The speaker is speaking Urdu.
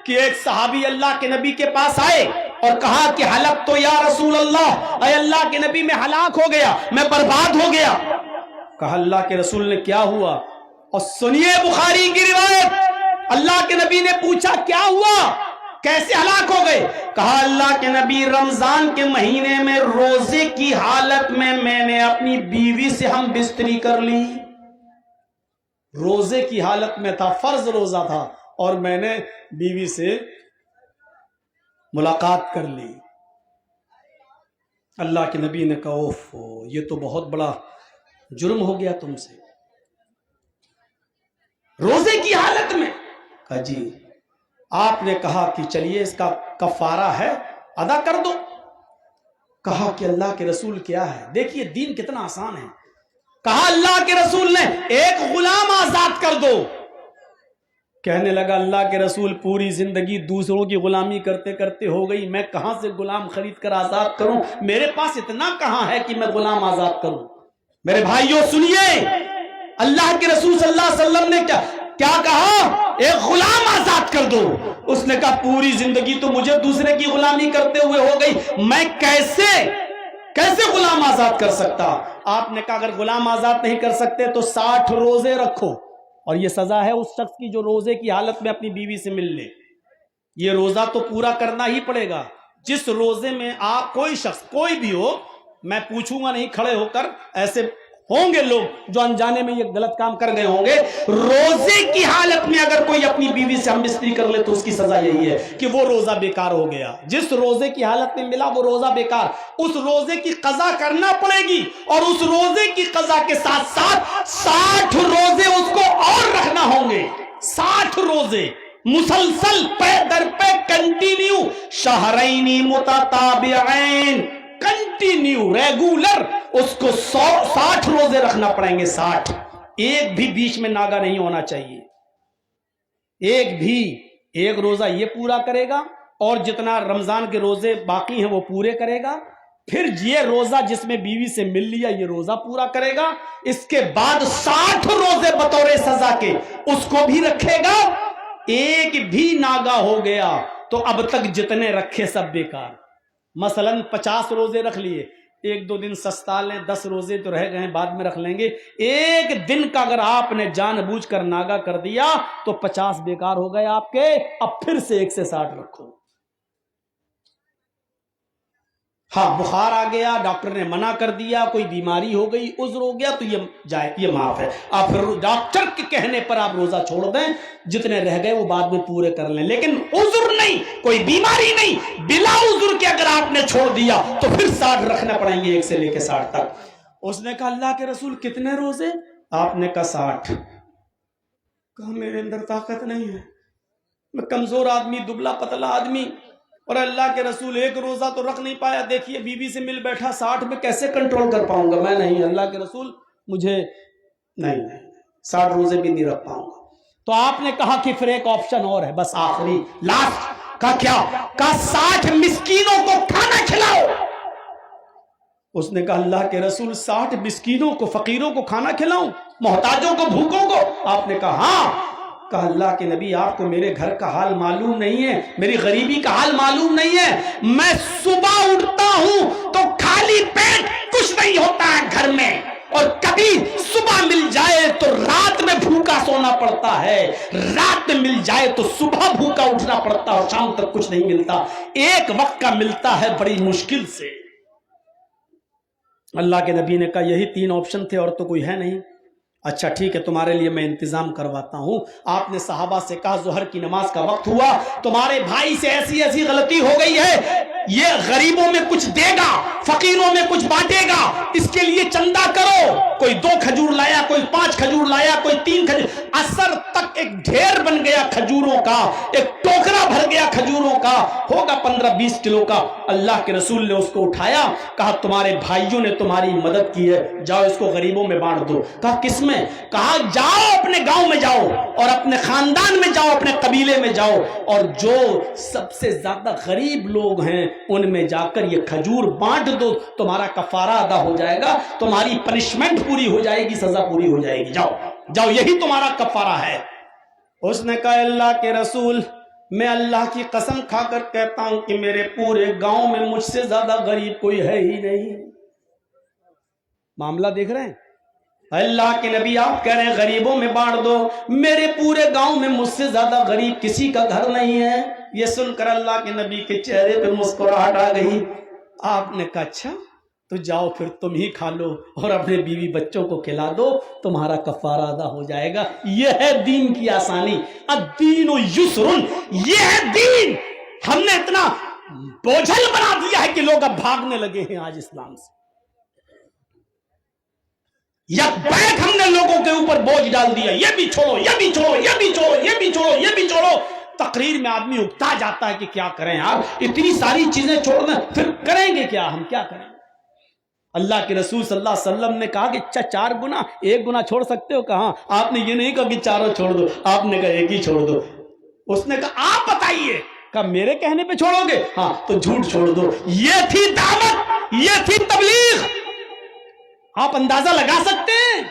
کہ ایک صحابی اللہ کے نبی کے پاس آئے اور کہا کہ ہلک تو یا رسول اللہ، اے اللہ کے نبی میں ہلاک ہو گیا، میں برباد ہو گیا۔ کہا اللہ کے رسول نے کیا ہوا؟ اور سنیے بخاری کی روایت، اللہ کے نبی نے پوچھا کیا ہوا، کیسے ہلاک ہو گئے؟ کہا اللہ کے نبی رمضان کے مہینے میں روزے کی حالت میں نے اپنی بیوی سے ہم بستری کر لی۔ روزے کی حالت میں تھا، فرض روزہ تھا، اور میں نے بیوی سے ملاقات کر لی۔ اللہ کے نبی نے کہا اوفو، یہ تو بہت بڑا جرم ہو گیا تم سے، روزے کی حالت میں۔ کہا جی۔ آپ نے کہا کہ چلیے اس کا کفارہ ہے، ادا کر دو۔ کہا کہ اللہ کے رسول کیا ہے؟ دیکھیے دین کتنا آسان ہے۔ کہا اللہ کے رسول نے ایک غلام آزاد کر دو۔ کہنے لگا اللہ کے رسول پوری زندگی دوسروں کی غلامی کرتے کرتے ہو گئی، میں کہاں سے غلام خرید کر آزاد کروں؟ میرے پاس اتنا کہاں ہے کہ میں غلام آزاد کروں؟ میرے بھائیوں سنیے، اللہ کے رسول صلی اللہ علیہ وسلم نے کیا کہا؟ ایک غلام آزاد کر دو۔ اس نے کہا پوری زندگی تو مجھے دوسرے کی غلامی کرتے ہوئے ہو گئی، میں کیسے غلام آزاد کر سکتا؟ آپ نے کہا اگر غلام آزاد نہیں کر سکتے تو 60 روزے رکھو، اور یہ سزا ہے اس شخص کی جو روزے کی حالت میں اپنی بیوی سے مل لے۔ یہ روزہ تو پورا کرنا ہی پڑے گا۔ جس روزے میں آپ کوئی شخص کوئی بھی ہو، میں پوچھوں گا نہیں کھڑے ہو کر، ایسے ہوں گے لوگ جو انجانے میں یہ غلط کام کر گئے ہوں گے، روزے کی حالت میں اگر کوئی اپنی بیوی سے ہم بستری کر لے تو اس کی سزا یہی ہے کہ وہ روزہ بیکار ہو گیا۔ جس روزے کی حالت میں ملا وہ روزہ بیکار، اس روزے کی قضا کرنا پڑے گی، اور اس روزے کی قضا کے ساتھ ساتھ 60 روزے اس کو اور رکھنا ہوں گے۔ 60 روزے مسلسل پے در پہ کنٹینیو، شہرین متتابعین، کنٹینیو ریگولر اس کو 60 روزے رکھنا پڑیں گے۔ 60، ایک بھی بیچ میں ناگا نہیں ہونا چاہیے۔ ایک روزہ یہ پورا کرے گا، اور جتنا رمضان کے روزے باقی ہیں وہ پورے کرے گا، پھر یہ روزہ جس میں بیوی سے مل لیا یہ روزہ پورا کرے گا، اس کے بعد 60 روزے بطور سزا کے اس کو بھی رکھے گا۔ ایک بھی ناگا ہو گیا تو اب تک جتنے رکھے سب بیکار۔ مثلا 50 روزے رکھ لیے، 1-2 دن سستا لیں، 10 روزے تو رہ گئے ہیں بعد میں رکھ لیں گے۔ ایک دن کا اگر آپ نے جان بوجھ کر ناگا کر دیا تو 50 بیکار ہو گئے آپ کے۔ اب پھر سے 1 سے 60 رکھو۔ ہاں بخار آ گیا، ڈاکٹر نے منع کر دیا، کوئی بیماری ہو گئی، عذر ہو گیا تو یہ معاف ہے، آپ پھر ڈاکٹر کے کہنے پر آپ روزہ چھوڑ دیں، جتنے رہ گئے وہ بعد میں پورے کر لیں، لیکن عذر نہیں، کوئی بیماری نہیں، بلا عذر کے اگر آپ نے چھوڑ دیا تو پھر 60 رکھنا پڑیں گے، 1 سے لے کے 60 تک۔ اس نے کہا اللہ کے رسول کتنے روزے؟ آپ نے کہا 60۔ کہا میرے اندر طاقت نہیں ہے، میں کمزور آدمی، دبلا پتلا آدمی، اور اللہ کے رسول 1 روزہ تو رکھ نہیں پایا، دیکھیے بیوی سے مل بیٹھا، 60 میں کیسے کنٹرول کر پاؤں گا؟ میں نہیں، اللہ کے رسول مجھے نہیں 60 روزے بھی نہیں رکھ پاؤں گا۔ تو آپ نے کہا کہ پھر ایک آپشن اور ہے، بس آخری لاسٹ کا کیا؟ کہا 60 مسکینوں کو کھانا کھلاؤ۔ اس نے کہا اللہ کے رسول 60 مسکینوں کو، فقیروں کو کھانا کھلاؤں، محتاجوں کو، بھوکوں کو؟ آپ نے کہا ہاں۔ کہا اللہ کے نبی آپ کو میرے گھر کا حال معلوم نہیں ہے، میری غریبی کا حال معلوم نہیں ہے، میں صبح اٹھتا ہوں تو خالی پیٹ کچھ نہیں ہوتا ہے گھر میں، اور کبھی صبح مل جائے تو رات میں بھوکا سونا پڑتا ہے، رات میں مل جائے تو صبح بھوکا اٹھنا پڑتا ہے، اور شام تک کچھ نہیں ملتا، ایک وقت کا ملتا ہے بڑی مشکل سے۔ اللہ کے نبی نے کہا یہی 3 آپشن تھے اور تو کوئی ہے نہیں۔ اچھا ٹھیک ہے تمہارے لیے میں انتظام کرواتا ہوں۔ آپ نے صحابہ سے کہا ظہر کی نماز کا وقت ہوا، تمہارے بھائی سے ایسی غلطی ہو گئی ہے، یہ غریبوں میں کچھ دے گا، فقیروں میں کچھ بانٹے گا، اس کے لیے چندہ کرو۔ کوئی 2 کھجور لایا، کوئی 5 کھجور لایا، کوئی 3 کھجور، اثر تک ایک ڈھیر بن گیا کھجوروں کا، ایک ٹوکرا بھر گیا کھجوروں کا، ہوگا 15-20 کلو کا۔ اللہ کے رسول نے اس کو اٹھایا، کہا تمہارے بھائیوں نے تمہاری مدد کی ہے، جاؤ اس کو غریبوں میں بانٹ دو۔ کہا کس میں؟ کہا جاؤ اپنے گاؤں میں جاؤ، اور اپنے خاندان میں جاؤ، اپنے قبیلے میں جاؤ، اور جو سب سے زیادہ غریب لوگ ہیں ان میں جا کر یہ کھجور بانٹ دو، تمہارا کفارہ ادا ہو جائے گا، تمہاری پنشمنٹ پوری ہو جائے گی، سزا پوری ہو جائے گی، جاؤ جاؤ یہی تمہارا کفارہ ہے۔ اس نے کہا اللہ کے رسول میں اللہ کی قسم کھا کر کہتا ہوں کہ میرے پورے گاؤں میں مجھ سے زیادہ غریب کوئی ہے ہی نہیں. معاملہ دیکھ رہے ہیں؟ اللہ کے نبی آپ کہہ رہے ہیں غریبوں میں بانٹ دو. میرے پورے گاؤں میں مجھ سے زیادہ غریب کسی کا گھر نہیں ہے. یہ سن کر اللہ کے نبی کے چہرے پہ مسکراہٹ آ گئی. آپ نے کہا اچھا تو جاؤ پھر تم ہی کھا لو اور اپنے بیوی بچوں کو کھلا دو, تمہارا کفارہ ادا ہو جائے گا. یہ ہے دین کی آسانی. الدین یسر, یہ ہے دین. ہم نے اتنا بوجھل بنا دیا ہے کہ لوگ اب بھاگنے لگے ہیں آج اسلام سے. یک بیک ہم نے لوگوں کے اوپر بوجھ ڈال دیا, یہ بھی چھوڑو, یہ بھی چھوڑو, یہ بھی چھوڑو, یہ بھی چھوڑو, یہ بھی چھوڑو. تقریر میں آدمی اکتا جاتا ہے کہ کیا کریں یار, اتنی ساری چیزیں چھوڑ دیں, پھر کریں گے کیا, ہم کیا کریں. اللہ کے رسول صلی اللہ علیہ وسلم نے کہا کہ 4 گناہ, 1 گناہ چھوڑ سکتے ہو. کہاں, آپ نے یہ نہیں کہا کہ چاروں چھوڑ دو, آپ نے کہا 1 ہی چھوڑ دو. اس نے کہا آپ بتائیے, کہا میرے کہنے پہ چھوڑو گے, ہاں تو جھوٹ چھوڑ دو. یہ تھی دعوت, یہ تھی تبلیغ. آپ اندازہ لگا سکتے ہیں